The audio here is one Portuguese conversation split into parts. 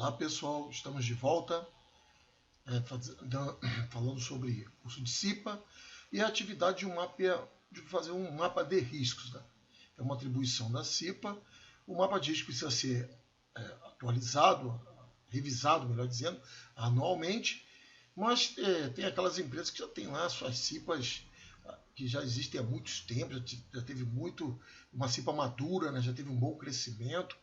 Olá pessoal, estamos de volta falando sobre o curso de CIPA e a atividade de fazer um mapa de riscos. Né? É uma atribuição da CIPA. O mapa de riscos precisa ser atualizado, revisado, melhor dizendo, anualmente, mas tem aquelas empresas que já têm lá suas CIPAs que já existem há muitos tempos, já teve uma CIPA madura, né? Já teve um bom crescimento.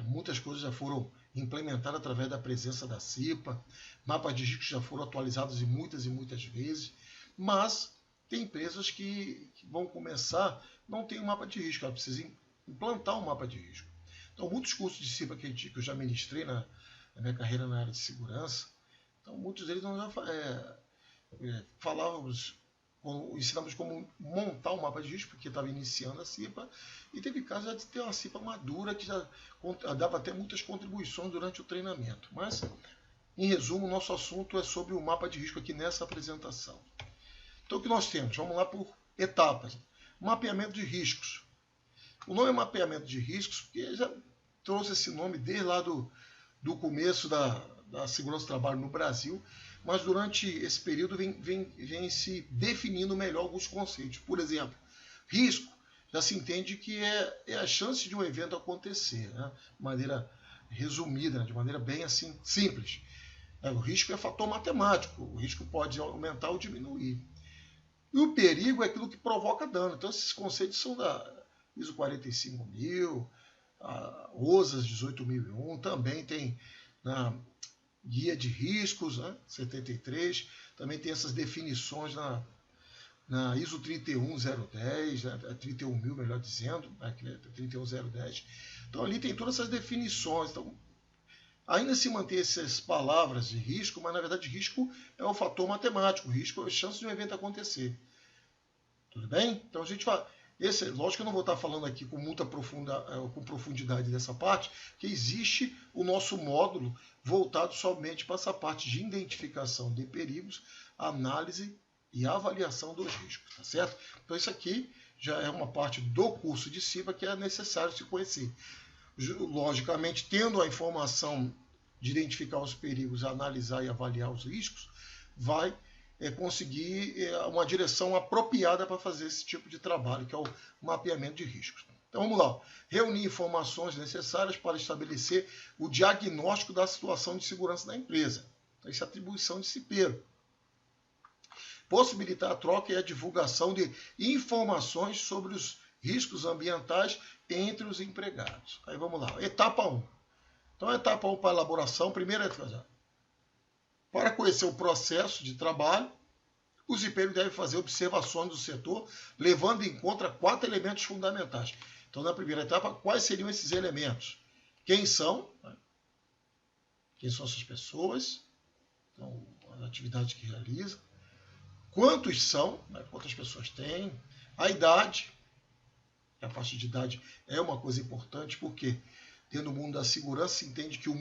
Muitas coisas já foram implementadas através da presença da CIPA, mapas de riscos já foram atualizados muitas e muitas vezes, mas tem empresas que vão começar, não tem um mapa de risco, elas precisam implantar um mapa de risco. Então, muitos cursos de CIPA que eu já ministrei na minha carreira na área de segurança, então muitos deles nós já falávamos, ensinamos como montar um mapa de risco, porque estava iniciando a CIPA, e teve casos de ter uma CIPA madura que já dava até muitas contribuições durante o treinamento. Mas, em resumo, o nosso assunto é sobre o mapa de risco aqui nessa apresentação. Então, o que nós temos? Vamos lá por etapas. Mapeamento de riscos. O nome é mapeamento de riscos porque já trouxe esse nome desde lá do começo da segurança do trabalho no Brasil, mas durante esse período vem se definindo melhor alguns conceitos. Por exemplo, risco já se entende que é a chance de um evento acontecer, né? De maneira resumida, né? De maneira bem assim simples. O risco é fator matemático, o risco pode aumentar ou diminuir. E o perigo é aquilo que provoca dano. Então esses conceitos são da ISO 45000, a OSAS 18001, também tem na Guia de Riscos, né, 73, também tem essas definições na ISO 31010, né, 31000, melhor dizendo, né, 31010. Então ali tem todas essas definições. Então, ainda se mantém essas palavras de risco, mas na verdade risco é o fator matemático, risco é a chance de um evento acontecer. Tudo bem? Então a gente fala. Lógico que eu não vou estar falando aqui com muita profundidade dessa parte, que existe o nosso módulo voltado somente para essa parte de identificação de perigos, análise e avaliação dos riscos, tá certo? Então isso aqui já é uma parte do curso de CIPA que é necessário se conhecer. Logicamente, tendo a informação de identificar os perigos, analisar e avaliar os riscos, vai conseguir uma direção apropriada para fazer esse tipo de trabalho, que é o mapeamento de riscos. Então vamos lá. Reunir informações necessárias para estabelecer o diagnóstico da situação de segurança da empresa. Então, isso é atribuição de cipeiro. Possibilitar a troca e a divulgação de informações sobre os riscos ambientais entre os empregados. Aí vamos lá. Etapa 1. Então, a etapa 1 para a elaboração, primeira etapa. Para conhecer o processo de trabalho, o cipeiros deve fazer observações do setor, levando em conta 4 elementos fundamentais. Então, na primeira etapa, quais seriam esses elementos? Quem são? Quem são essas pessoas? Então, as atividades que realizam. Quantos são? Quantas pessoas têm? A idade. A faixa de idade é uma coisa importante, porque dentro do mundo da segurança se entende que o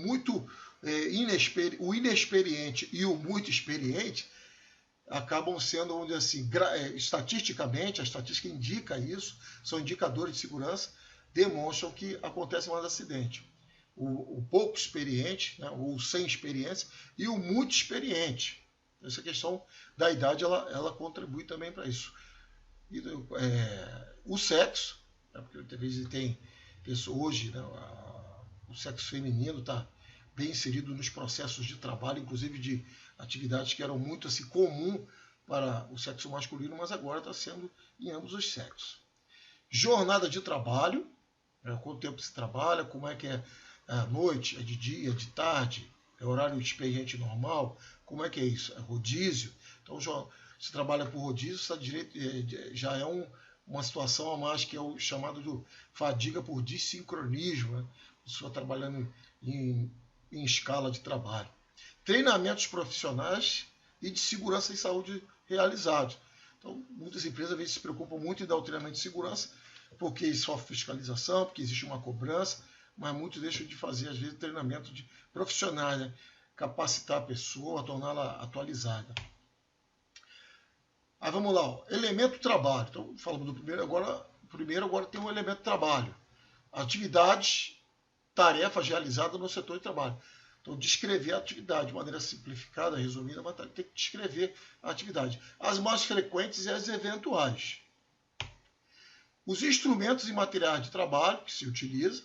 inexperiente e o muito experiente acabam sendo, vamos dizer assim, estatisticamente, a estatística indica isso, são indicadores de segurança, demonstram que acontece mais acidente. O pouco experiente, né, ou sem experiência, e o muito experiente. Essa questão da idade, ela contribui também para isso. E, o sexo, né, porque talvez tem pessoas hoje, né, o sexo feminino está bem inserido nos processos de trabalho, inclusive de atividades que eram muito assim, comum para o sexo masculino, mas agora está sendo em ambos os sexos. Jornada de trabalho, quanto tempo se trabalha, como é que é à noite, é de dia, é de tarde, é horário de expediente normal, como é que é isso? É rodízio. Então, se trabalha por rodízio, já é uma situação a mais que é o chamado de fadiga por desincronismo, né? Pessoa trabalhando em escala de trabalho. Treinamentos profissionais e de segurança e saúde realizados. Então, muitas empresas às vezes se preocupam muito em dar o treinamento de segurança, porque sofre fiscalização, porque existe uma cobrança, mas muitos deixam de fazer, às vezes, treinamento de profissionais, né? Capacitar a pessoa, torná-la atualizada. Aí vamos lá, ó. Elemento trabalho. Então, falamos do primeiro, agora tem um elemento trabalho. Atividades, tarefas realizadas no setor de trabalho. Então, descrever a atividade de maneira simplificada, resumida, mas tem que descrever a atividade. As mais frequentes e as eventuais. Os instrumentos e materiais de trabalho que se utiliza,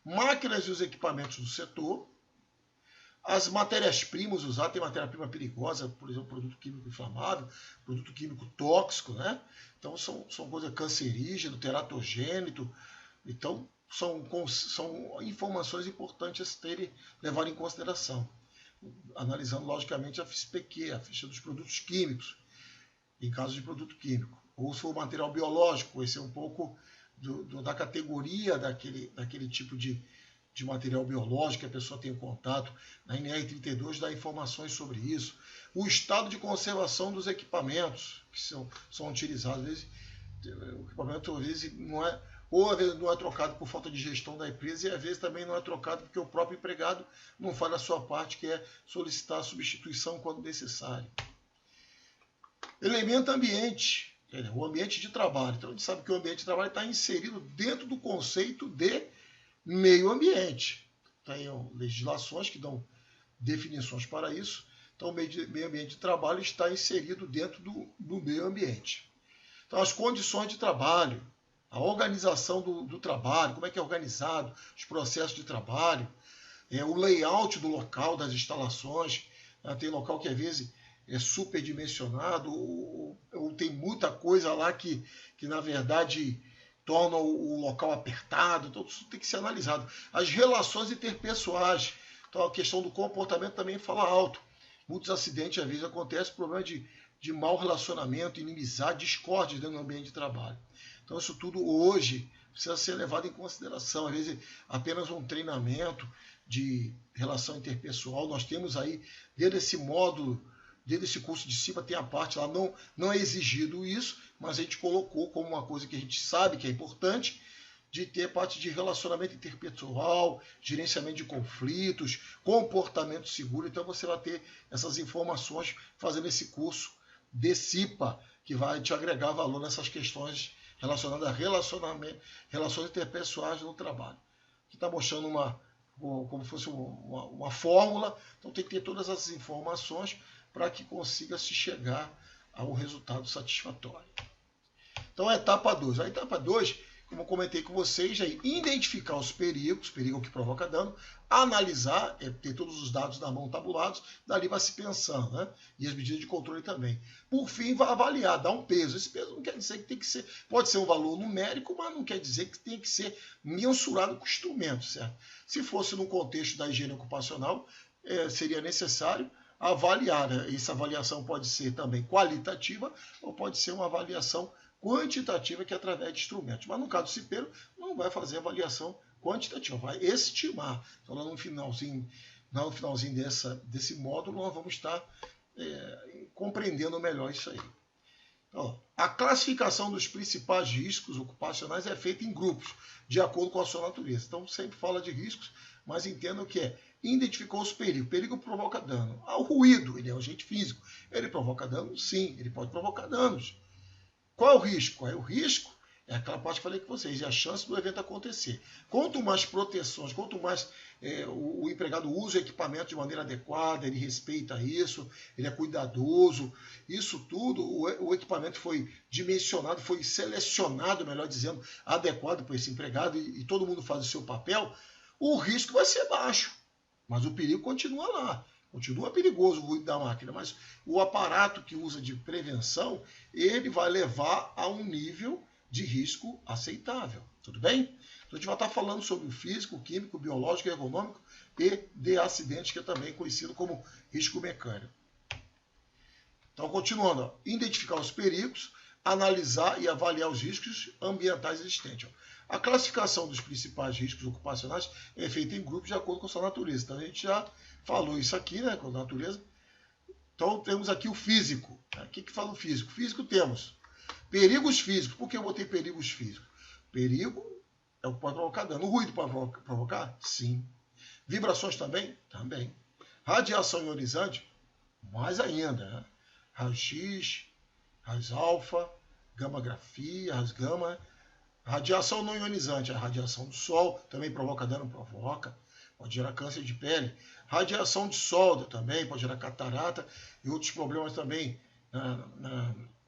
máquinas e os equipamentos do setor, as matérias-primas usadas, tem matéria-prima perigosa, por exemplo, produto químico inflamável, produto químico tóxico, né? Então são coisas cancerígenas, teratogênito. Então são informações importantes a levar em consideração, analisando logicamente a FISPQ, a ficha dos produtos químicos, em caso de produto químico. Ou se for material biológico, esse é um pouco da categoria daquele tipo de material biológico que a pessoa tem contato. Na NR32 dá informações sobre isso. O estado de conservação dos equipamentos que são utilizados. Às vezes, o equipamento às vezes não é, ou às vezes não é trocado por falta de gestão da empresa, e às vezes também não é trocado porque o próprio empregado não faz a sua parte, que é solicitar a substituição quando necessário. Elemento ambiente, o ambiente de trabalho. Então a gente sabe que o ambiente de trabalho está inserido dentro do conceito de meio ambiente. Tem legislações que dão definições para isso. Então, o meio ambiente de trabalho está inserido dentro do meio ambiente. Então, as condições de trabalho, a organização do trabalho, como é que é organizado, os processos de trabalho, o layout do local, das instalações. Tem local que, às vezes, é superdimensionado ou tem muita coisa lá que na verdade, torna o local apertado. Então, isso tem que ser analisado. As relações interpessoais. Então, a questão do comportamento também fala alto. Muitos acidentes, às vezes, acontecem por problema de mau relacionamento, inimizade, discórdia dentro do ambiente de trabalho. Então, isso tudo hoje precisa ser levado em consideração. Às vezes, apenas um treinamento de relação interpessoal. Nós temos aí, dentro desse módulo, dentro desse curso de CIPA, tem a parte lá, não é exigido isso, mas a gente colocou como uma coisa que a gente sabe que é importante, de ter parte de relacionamento interpessoal, gerenciamento de conflitos, comportamento seguro. Então você vai ter essas informações fazendo esse curso de CIPA, que vai te agregar valor nessas questões relacionadas a relações interpessoais no trabalho. Que está mostrando como fosse uma fórmula, então tem que ter todas essas informações para que consiga se chegar ao resultado satisfatório. Então, a etapa 2. A etapa 2, como eu comentei com vocês, é identificar os perigos, perigo que provoca dano, analisar, ter todos os dados na mão tabulados, dali vai se pensando, né? E as medidas de controle também. Por fim, vai avaliar, dar um peso. Esse peso não quer dizer que tem que ser, pode ser um valor numérico, mas não quer dizer que tem que ser mensurado com o instrumento, certo? Se fosse no contexto da higiene ocupacional, seria necessário avaliar. Essa avaliação pode ser também qualitativa ou pode ser uma avaliação quantitativa, que é através de instrumentos. Mas no caso do cipeiro, não vai fazer avaliação quantitativa, vai estimar. Então, lá no finalzinho desse módulo, nós vamos estar compreendendo melhor isso aí. Então, a classificação dos principais riscos ocupacionais é feita em grupos, de acordo com a sua natureza. Então, sempre fala de riscos, mas entendam que identificou os perigos. O perigo provoca dano. O ruído, ele é um agente físico. Ele provoca dano? Sim, ele pode provocar danos. Qual é o risco? O risco é aquela parte que eu falei com vocês, é a chance do evento acontecer. Quanto mais proteções, quanto mais o empregado usa o equipamento de maneira adequada, ele respeita isso, ele é cuidadoso, isso tudo, o equipamento foi dimensionado, foi selecionado, melhor dizendo, adequado para esse empregado, e todo mundo faz o seu papel, o risco vai ser baixo, mas o perigo continua lá. Continua perigoso o ruído da máquina, mas o aparato que usa de prevenção, ele vai levar a um nível de risco aceitável. Tudo bem? Então a gente vai estar falando sobre o físico, o químico, o biológico, o ergonômico e de acidentes, que é também conhecido como risco mecânico. Então, continuando, identificar os perigos, analisar e avaliar os riscos ambientais existentes. A classificação dos principais riscos ocupacionais é feita em grupos de acordo com a sua natureza. Então, a gente já falou isso aqui, né, com a natureza. Então, temos aqui o físico. O que fala o físico? Físico temos perigos físicos. Por que eu botei perigos físicos? Perigo é o que pode provocar dano. O ruído pode provocar? Sim. Vibrações também? Também. Radiação ionizante? Mais ainda. Né? Raio-X, raios alfa, gama-grafia, raios gama. Radiação não ionizante, a radiação do sol também provoca dano? Provoca. pode gerar câncer de pele. Radiação de solda também pode gerar catarata e outros problemas também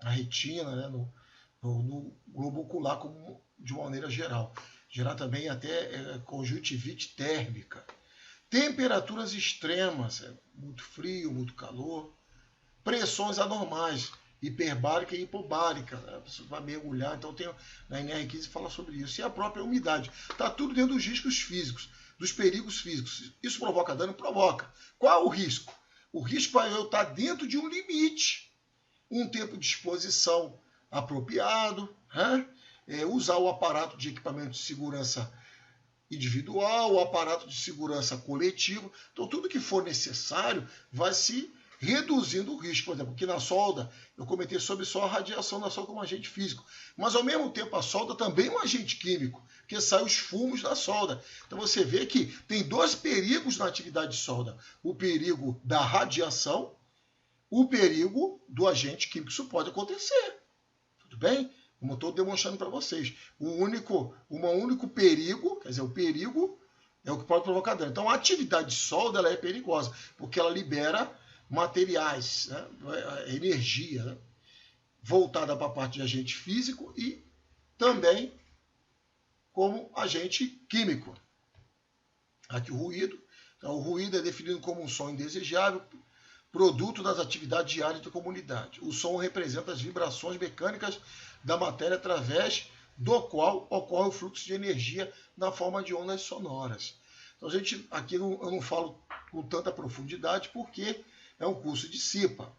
na retina, né, no globo ocular como, de uma maneira geral. Gerar também até conjuntivite térmica. Temperaturas extremas, muito frio, muito calor. Pressões anormais, hiperbárica e hipobárica. A pessoa vai mergulhar, então tem, na NR15 fala sobre isso. E a própria umidade. Está tudo dentro dos riscos físicos, dos perigos físicos. Isso provoca dano? Provoca. Qual é o risco? O risco é eu estar dentro de um limite. Um tempo de exposição apropriado, né? Usar o aparato de equipamento de segurança individual, o aparato de segurança coletivo. Então, tudo que for necessário vai se reduzindo o risco. Por exemplo, aqui na solda, eu comentei sobre só a radiação da solda como agente físico. Mas, ao mesmo tempo, a solda também é um agente químico, porque saem os fumos da solda. Então, você vê que tem dois perigos na atividade de solda. O perigo da radiação, o perigo do agente químico. Isso pode acontecer. Tudo bem? Como eu estou demonstrando para vocês. Um único perigo, quer dizer, o perigo é o que pode provocar dano. Então, a atividade de solda ela é perigosa, porque ela libera materiais, né? Energia, né? Voltada para a parte de agente físico e também como agente químico. Aqui o ruído. Então, o ruído é definido como um som indesejável, produto das atividades diárias da comunidade. O som representa as vibrações mecânicas da matéria através do qual ocorre o fluxo de energia na forma de ondas sonoras. Então, aqui eu não falo com tanta profundidade porque é um curso de CIPA.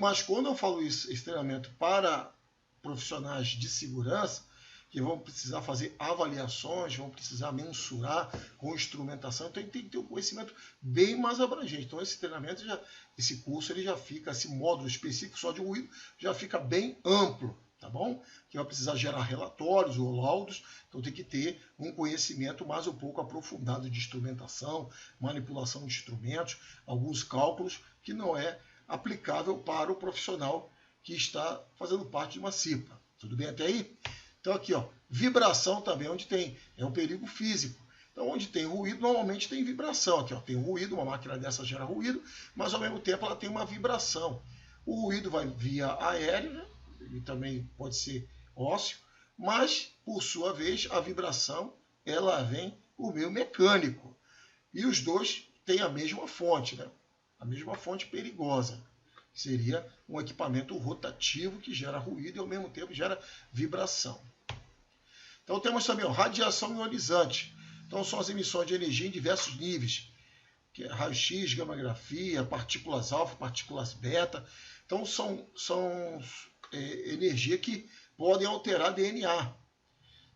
Mas quando eu falo esse treinamento para profissionais de segurança, que vão precisar fazer avaliações, vão precisar mensurar com instrumentação, então tem que ter um conhecimento bem mais abrangente. Então esse treinamento, esse curso, ele já fica, esse módulo específico só de ruído, já fica bem amplo, tá bom? Que vai precisar gerar relatórios ou laudos, então tem que ter um conhecimento mais um pouco aprofundado de instrumentação, manipulação de instrumentos, alguns cálculos que não é aplicável para o profissional que está fazendo parte de uma CIPA. Tudo bem até aí? Então aqui, ó, vibração também, onde tem, é um perigo físico. Então onde tem ruído, normalmente tem vibração. Aqui, ó, tem um ruído, uma máquina dessa gera ruído, mas ao mesmo tempo ela tem uma vibração. O ruído vai via aéreo, né? Ele também pode ser ósseo, mas por sua vez a vibração ela vem por meio mecânico. E os dois têm a mesma fonte, né? A mesma fonte perigosa. Seria um equipamento rotativo que gera ruído e ao mesmo tempo gera vibração. Então temos também radiação ionizante. Então são as emissões de energia em diversos níveis, que é raio-x, gamografia, partículas alfa, partículas beta. Então são energia que podem alterar DNA.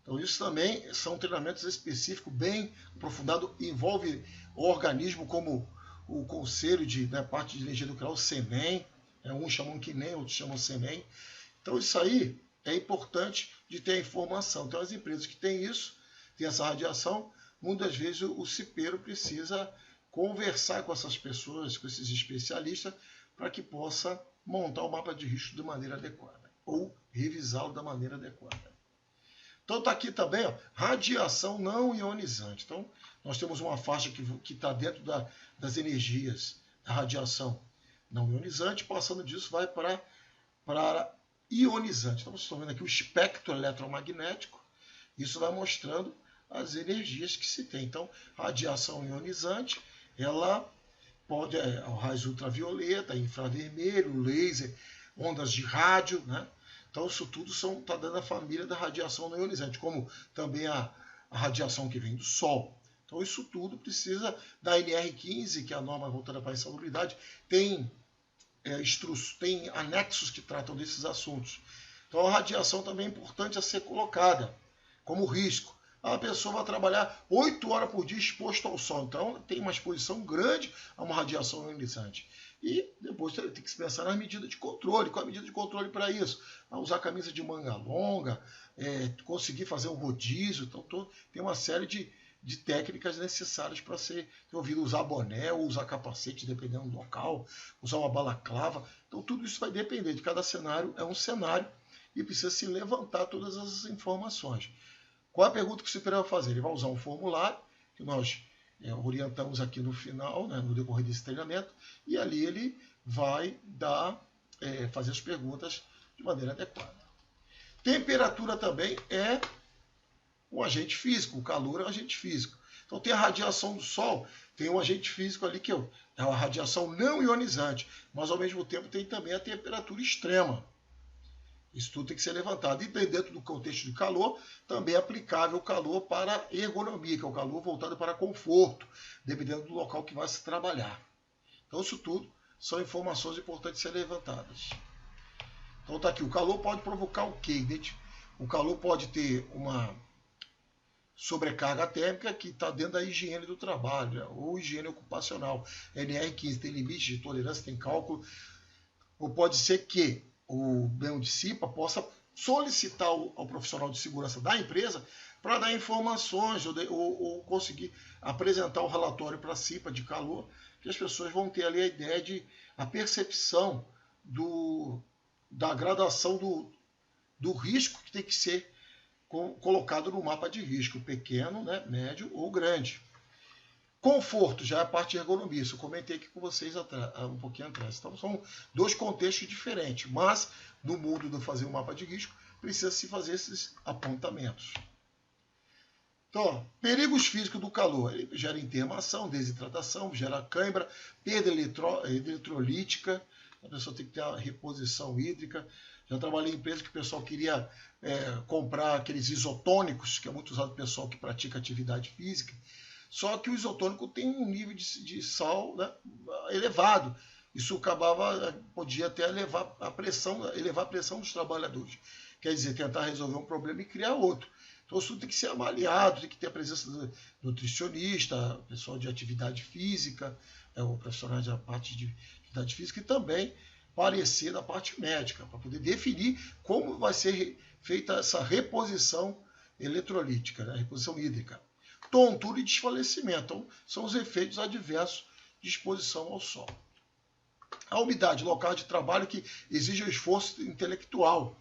Então isso também são treinamentos específicos, bem aprofundados, envolve organismos como o Conselho de parte de Energia Nuclear, o CENEM, uns chamam QNEM, outros chamam CENEM. Então isso aí é importante de ter a informação. Então as empresas que têm isso, têm essa radiação, muitas vezes o cipeiro precisa conversar com essas pessoas, com esses especialistas, para que possa montar o mapa de risco de maneira adequada, ou revisá-lo da maneira adequada. Então está aqui também, ó, radiação não ionizante. Então nós temos uma faixa que está dentro das energias da radiação não ionizante, passando disso vai para ionizante. Então vocês estão vendo aqui o espectro eletromagnético, isso vai mostrando as energias que se tem. Então, radiação ionizante, ela pode, raios ultravioleta, infravermelho, laser, ondas de rádio, né? Então isso tudo está dentro da família da radiação não ionizante, como também a radiação que vem do Sol. Então isso tudo precisa da NR15, que é a norma voltada para a insalubridade, tem anexos que tratam desses assuntos. Então a radiação também é importante a ser colocada como risco. A pessoa vai trabalhar 8 horas por dia exposto ao sol, então tem uma exposição grande a uma radiação ionizante. E depois tem que se pensar nas medidas de controle. Qual é a medida de controle para isso? Usar camisa de manga longa, conseguir fazer um rodízio, então tem uma série de técnicas necessárias para ser ouvido, usar boné ou usar capacete, dependendo do local, usar uma balaclava. Então tudo isso vai depender de cada cenário, é um cenário e precisa se levantar todas as informações. Qual é a pergunta que o superior vai fazer? Ele vai usar um formulário que nós orientamos aqui no final, né, no decorrer desse treinamento, e ali ele vai fazer as perguntas de maneira adequada. Temperatura também é um agente físico, o calor é um agente físico. Então tem a radiação do Sol, tem um agente físico ali que é a radiação não ionizante, mas ao mesmo tempo tem também a temperatura extrema. Isso tudo tem que ser levantado. E dentro do contexto de calor, também é aplicável o calor para ergonomia, que é o calor voltado para conforto, dependendo do local que vai se trabalhar. Então isso tudo são informações importantes de ser levantadas. Então está aqui, o calor pode provocar o quê? O calor pode ter uma sobrecarga térmica que está dentro da higiene do trabalho, ou higiene ocupacional. NR15 tem limite de tolerância, tem cálculo. Ou pode ser que o bem de CIPA possa solicitar ao profissional de segurança da empresa para dar informações ou conseguir apresentar o relatório para a CIPA de calor, que as pessoas vão ter ali a ideia a percepção da gradação do risco que tem que ser colocado no mapa de risco, pequeno, né, médio ou grande. Conforto, já é a parte de ergonomia, isso eu comentei aqui com vocês um pouquinho atrás. Então são dois contextos diferentes, mas no mundo do fazer um mapa de risco, precisa se fazer esses apontamentos. Então, perigos físicos do calor, ele gera intermação, desidratação, gera cãibra, perda eletrolítica, a pessoa tem que ter a reposição hídrica. Já trabalhei em empresa que o pessoal queria comprar aqueles isotônicos, que é muito usado pelo pessoal que pratica atividade física, só que o isotônico tem um nível de sal, né, elevado. Isso podia até elevar a pressão dos trabalhadores. Quer dizer, tentar resolver um problema e criar outro. Então isso tem que ser avaliado, tem que ter a presença do nutricionista, pessoal de atividade física, o profissional da parte de atividade física e também parecer da parte médica, para poder definir como vai ser feita essa reposição eletrolítica, né, reposição hídrica. Tontura e desfalecimento. Então, são os efeitos adversos de exposição ao sol. A umidade, local de trabalho que exige um esforço intelectual.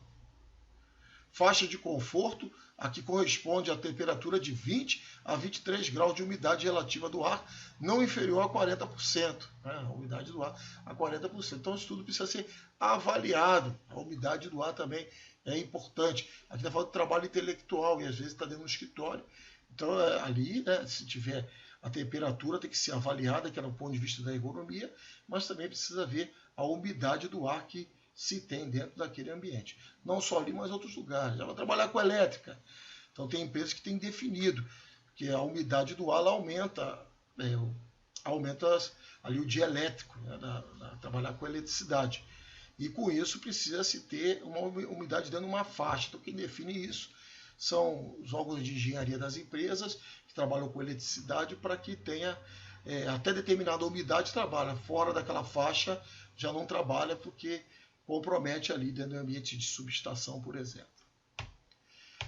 Faixa de conforto, aqui corresponde à temperatura de 20 a 23 graus de umidade relativa do ar, não inferior a 40%. Né? A umidade do ar a 40%. Então, isso tudo precisa ser avaliado. A umidade do ar também é importante. Aqui está falando de trabalho intelectual e às vezes está dentro do escritório. Então, ali, né, se tiver a temperatura, tem que ser avaliada, que é no ponto de vista da ergonomia, mas também precisa ver a umidade do ar que se tem dentro daquele ambiente. Não só ali, mas em outros lugares. Já vai trabalhar com elétrica. Então, tem empresas que têm definido que a umidade do ar aumenta ali o dia elétrico, né, trabalhar com eletricidade. E com isso precisa-se ter uma umidade dentro de uma faixa. Então, quem define isso são os órgãos de engenharia das empresas que trabalham com eletricidade para que tenha até determinada umidade trabalha. Fora daquela faixa já não trabalha porque compromete ali dentro do ambiente de subestação, por exemplo.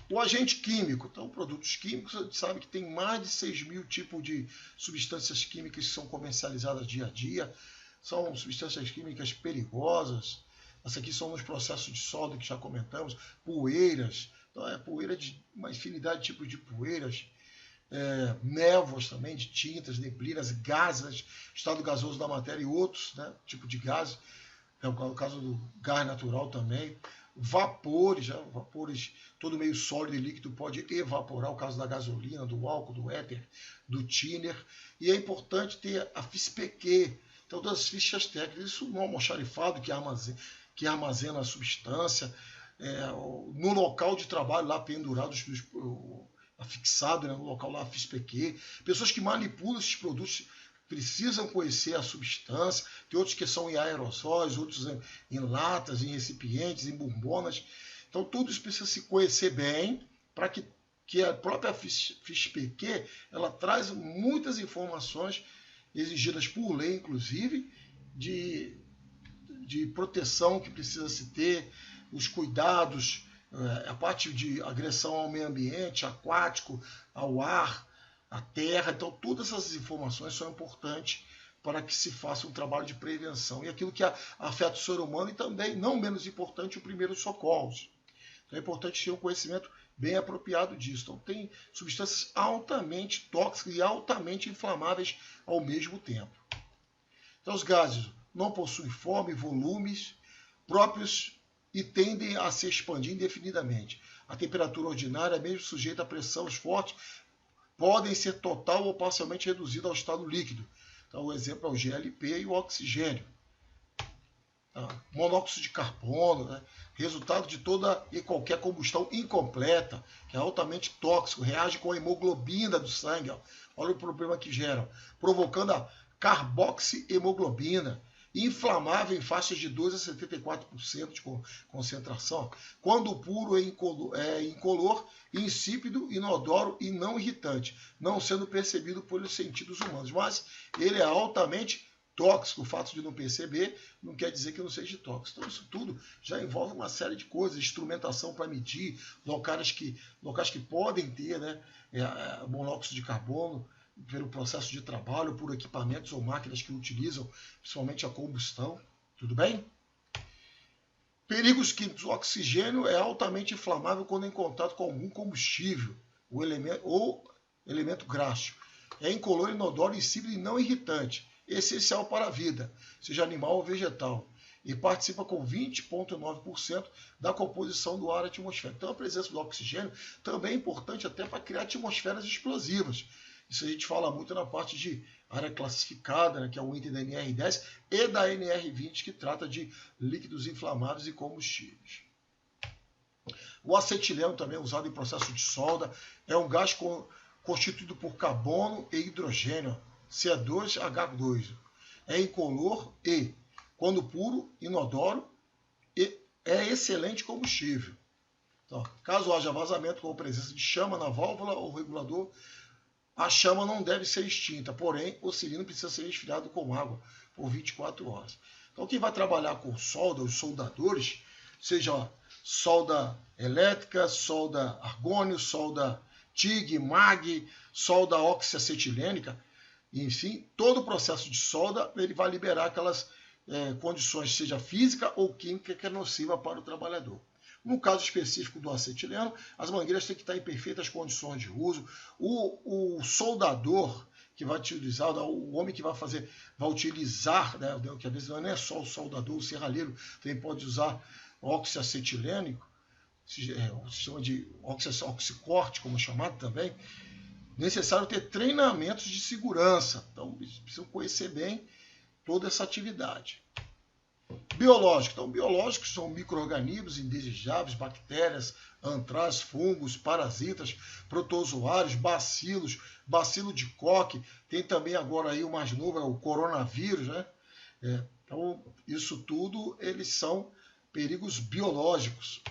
O agente químico. Então, produtos químicos, a gente sabe que tem mais de 6 mil tipos de substâncias químicas que são comercializadas dia a dia. São substâncias químicas perigosas. Essas aqui são nos processos de solda que já comentamos. Poeiras. Então, poeira de uma infinidade de tipos de poeiras, névoas também, de tintas, neblinas, gases, estado gasoso da matéria e outros, né, tipos de gases. É o caso do gás natural também. Vapores, vapores, todo meio sólido e líquido pode evaporar, o caso da gasolina, do álcool, do éter, do thinner. E é importante ter a FISPQ, então todas as fichas técnicas, isso no almoxarifado que armazena a substância, no local de trabalho lá pendurado, afixado, né, no local lá FISPQ. Pessoas que manipulam esses produtos precisam conhecer a substância, tem outros que são em aerossóis, outros em latas, em recipientes, em bombonas. Então tudo isso precisa se conhecer bem para que a própria FISPQ ela traz muitas informações exigidas por lei, inclusive, de proteção que precisa se ter, os cuidados, a parte de agressão ao meio ambiente, aquático, ao ar, à terra. Então, todas essas informações são importantes para que se faça um trabalho de prevenção. E aquilo que afeta o ser humano e também, não menos importante, o primeiro socorros. Então, é importante ter um conhecimento bem apropriado disso. Então, tem substâncias altamente tóxicas e altamente inflamáveis ao mesmo tempo. Então, os gases não possuem forma e volumes próprios e tendem a se expandir indefinidamente. A temperatura ordinária, mesmo sujeita a pressões fortes, podem ser total ou parcialmente reduzidas ao estado líquido. Então, o exemplo é o GLP e o oxigênio. Monóxido de carbono, né? Resultado de toda e qualquer combustão incompleta, que é altamente tóxico, reage com a hemoglobina do sangue. Olha o problema que gera, provocando a carboxihemoglobina, inflamável em faixas de 2 a 74% de concentração, quando puro é incolor, insípido, inodoro e não irritante, não sendo percebido pelos sentidos humanos. Mas ele é altamente tóxico. O fato de não perceber não quer dizer que não seja tóxico. Então isso tudo já envolve uma série de coisas, instrumentação para medir, locais que podem ter, né, monóxido de carbono, pelo processo de trabalho, por equipamentos ou máquinas que utilizam principalmente a combustão. Tudo bem? Perigos químicos. O oxigênio é altamente inflamável quando em contato com algum combustível ou elemento graxo. É incolor, inodoro, insípido e não irritante. Essencial para a vida, seja animal ou vegetal. E participa com 20,9% da composição do ar atmosférico. Então a presença do oxigênio também é importante até para criar atmosferas explosivas. Isso a gente fala muito na parte de área classificada, né, que é o item da NR10 e da NR20, que trata de líquidos inflamáveis e combustíveis. O acetileno, também usado em processo de solda, é um gás constituído por carbono e hidrogênio, C2H2. É incolor e, quando puro, inodoro, e é excelente combustível. Então, caso haja vazamento com a presença de chama na válvula ou regulador, a chama não deve ser extinta, porém o cilindro precisa ser resfriado com água por 24 horas. Então quem vai trabalhar com solda, os soldadores, seja solda elétrica, solda argônio, solda TIG, MAG, solda oxiacetilênica, enfim, todo o processo de solda ele vai liberar aquelas condições, seja física ou química, que é nociva para o trabalhador. No caso específico do acetileno, as mangueiras têm que estar em perfeitas condições de uso. O soldador que vai utilizar, o homem que vai utilizar, né, que às vezes não é só o soldador, o serralheiro também pode usar oxiacetilênico, o sistema de oxicorte, como é chamado também. Necessário ter treinamentos de segurança. Então, eles precisam conhecer bem toda essa atividade. Biológico. Então, biológicos são micro-organismos indesejáveis, bactérias, antraz, fungos, parasitas, protozoários, bacilos, bacilo de Koch. Tem também agora aí o mais novo, é o coronavírus, né? Então, isso tudo, eles são perigos biológicos.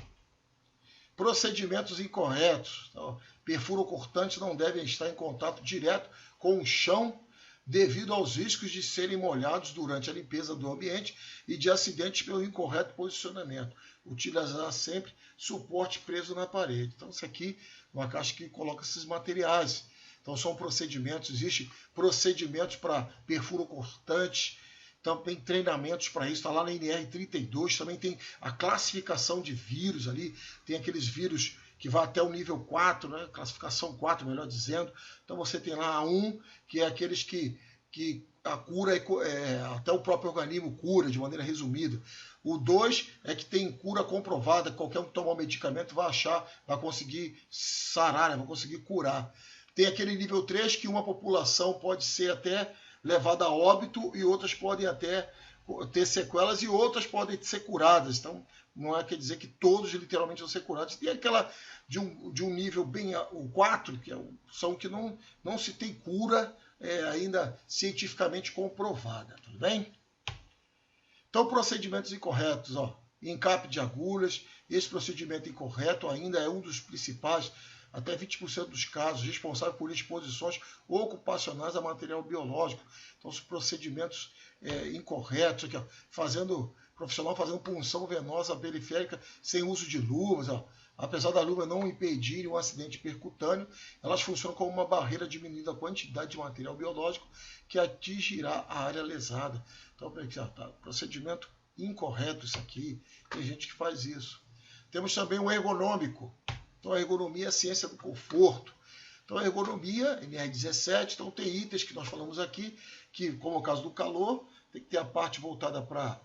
Procedimentos incorretos. Então, perfuro-cortantes não devem estar em contato direto com o chão devido aos riscos de serem molhados durante a limpeza do ambiente e de acidentes pelo incorreto posicionamento. Utilizar sempre suporte preso na parede. Então, isso aqui é uma caixa que coloca esses materiais. Então, são procedimentos, existem procedimentos para perfuro cortante, também treinamentos para isso, está lá na NR32, também tem a classificação de vírus ali, tem aqueles vírus que vai até o nível 4, né? Classificação 4, melhor dizendo. Então você tem lá a 1, que é aqueles que a cura, até o próprio organismo cura, de maneira resumida. O 2 é que tem cura comprovada, qualquer um que tomar um medicamento vai conseguir sarar, né? Vai conseguir curar. Tem aquele nível 3 que uma população pode ser até levada a óbito e outras podem até ter sequelas e outras podem ser curadas. Então, não quer dizer que todos literalmente vão ser curados. Tem aquela de um nível bem... O 4, que são que não se tem cura ainda cientificamente comprovada. Tudo bem? Então, procedimentos incorretos. Encape de agulhas. Esse procedimento incorreto ainda é um dos principais, até 20% dos casos, responsável por exposições ocupacionais a material biológico. Então, os procedimentos incorretos, aqui, profissional fazendo punção venosa periférica sem uso de luvas. Apesar da luva não impedir um acidente percutâneo, elas funcionam como uma barreira diminuindo a quantidade de material biológico que atingirá a área lesada. Então, procedimento incorreto isso aqui. Tem gente que faz isso. Temos também o ergonômico. Então a ergonomia é a ciência do conforto. Então a ergonomia, NR17, então tem itens que nós falamos aqui, que como é o caso do calor, tem que ter a parte voltada para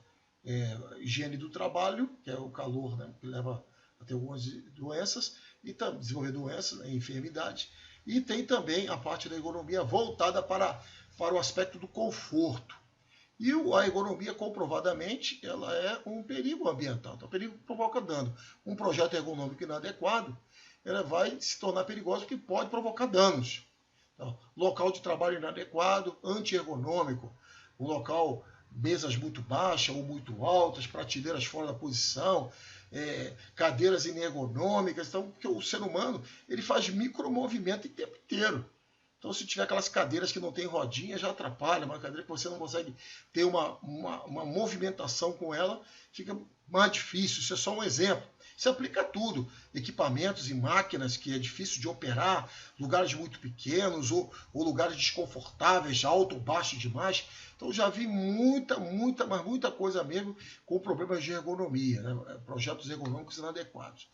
higiene do trabalho, que é o calor, né, que leva a ter algumas doenças, e desenvolver doenças, né, enfermidades. E tem também a parte da ergonomia voltada para o aspecto do conforto. E a ergonomia, comprovadamente, ela é um perigo ambiental. Então, o perigo provoca dano. Um projeto ergonômico inadequado, ela vai se tornar perigosa porque pode provocar danos. Então, local de trabalho inadequado, anti-ergonômico, um local, mesas muito baixas ou muito altas, prateleiras fora da posição, cadeiras inergonômicas. Então, porque o ser humano ele faz micromovimento o tempo inteiro. Então, se tiver aquelas cadeiras que não tem rodinha, já atrapalha. Uma cadeira que você não consegue ter uma movimentação com ela, fica mais difícil. Isso é só um exemplo. Isso aplica a tudo. Equipamentos e máquinas que é difícil de operar, lugares muito pequenos ou lugares desconfortáveis, alto ou baixo demais. Então, já vi muita coisa mesmo com problemas de ergonomia, né? Projetos ergonômicos inadequados.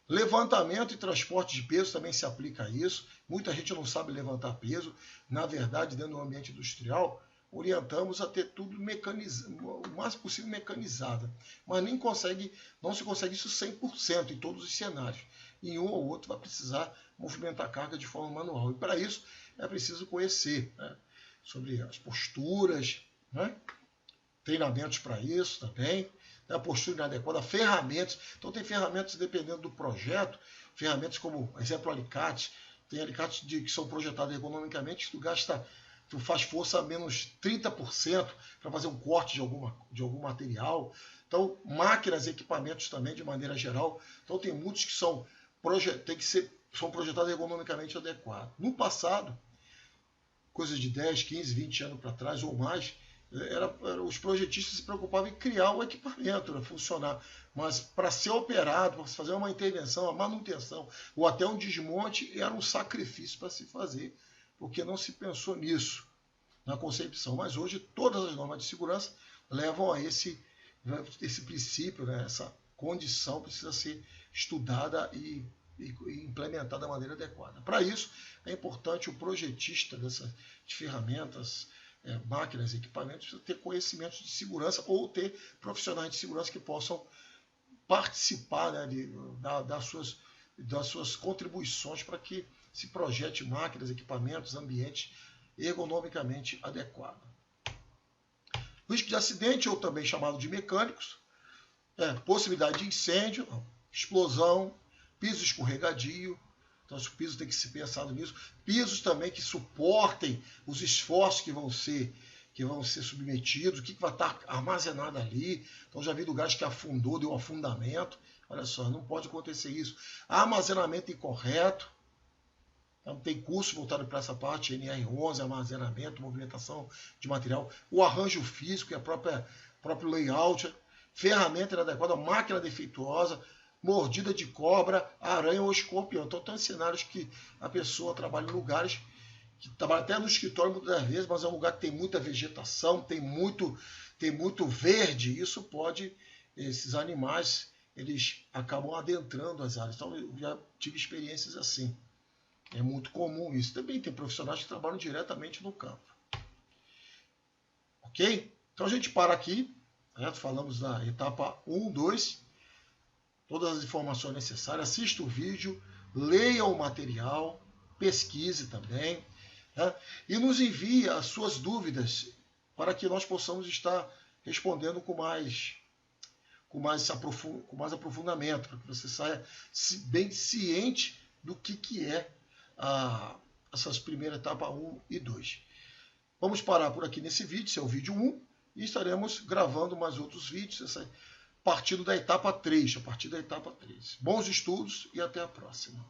Levantamento e transporte de peso também se aplica a isso. Muita gente não sabe levantar peso. Na verdade, dentro do ambiente industrial, orientamos a ter tudo mecanizado, o máximo possível mecanizado. Mas não se consegue isso 100% em todos os cenários. Em um ou outro vai precisar movimentar a carga de forma manual. E para isso é preciso conhecer, né, sobre as posturas, né, treinamentos para isso também. A postura inadequada, ferramentas. Então tem ferramentas dependendo do projeto, ferramentas como, exemplo, alicates. Tem alicates que são projetados ergonomicamente, que tu faz força a menos 30% para fazer um corte de algum material. Então, máquinas e equipamentos também, de maneira geral. Então tem muitos que são projetados ergonomicamente adequados. No passado, coisas de 10, 15, 20 anos para trás ou mais, os projetistas se preocupavam em criar o equipamento, né, funcionar. Mas para ser operado, para fazer uma intervenção, a manutenção ou até um desmonte, era um sacrifício para se fazer, porque não se pensou nisso na concepção. Mas hoje todas as normas de segurança levam a esse princípio, né, essa condição precisa ser estudada e implementada da maneira adequada. Para isso, é importante o projetista de ferramentas, máquinas e equipamentos, ter conhecimentos de segurança ou ter profissionais de segurança que possam participar, né, das suas contribuições para que se projete máquinas, equipamentos, ambientes ergonomicamente adequados. Risco de acidente, ou também chamado de mecânicos, possibilidade de incêndio, explosão, piso escorregadio. Então, o piso tem que ser pensado nisso. Pisos também que suportem os esforços que vão ser submetidos, o que vai estar armazenado ali. Então, já vi lugares que afundou, deu afundamento. Olha só, não pode acontecer isso. Armazenamento incorreto. Então, tem curso voltado para essa parte, NR11, armazenamento, movimentação de material. O arranjo físico, o próprio layout. Ferramenta inadequada, máquina defeituosa, mordida de cobra, aranha ou escorpião. Então, tem cenários que a pessoa trabalha em lugares que trabalha até no escritório muitas das vezes, mas é um lugar que tem muita vegetação, tem muito verde. Isso esses animais, eles acabam adentrando as áreas. Então, eu já tive experiências assim. É muito comum isso. Também tem profissionais que trabalham diretamente no campo. Ok? Então, a gente para aqui. Falamos da etapa 1, 2. Todas as informações necessárias, assista o vídeo, leia o material, pesquise também, né? E nos envie as suas dúvidas para que nós possamos estar respondendo com mais aprofundamento, para que você saia bem ciente do que é essas primeiras etapas 1 e 2. Vamos parar por aqui nesse vídeo, esse é o vídeo 1, e estaremos gravando mais outros vídeos, partindo da etapa 3, a partir da etapa 3. Bons estudos e até a próxima.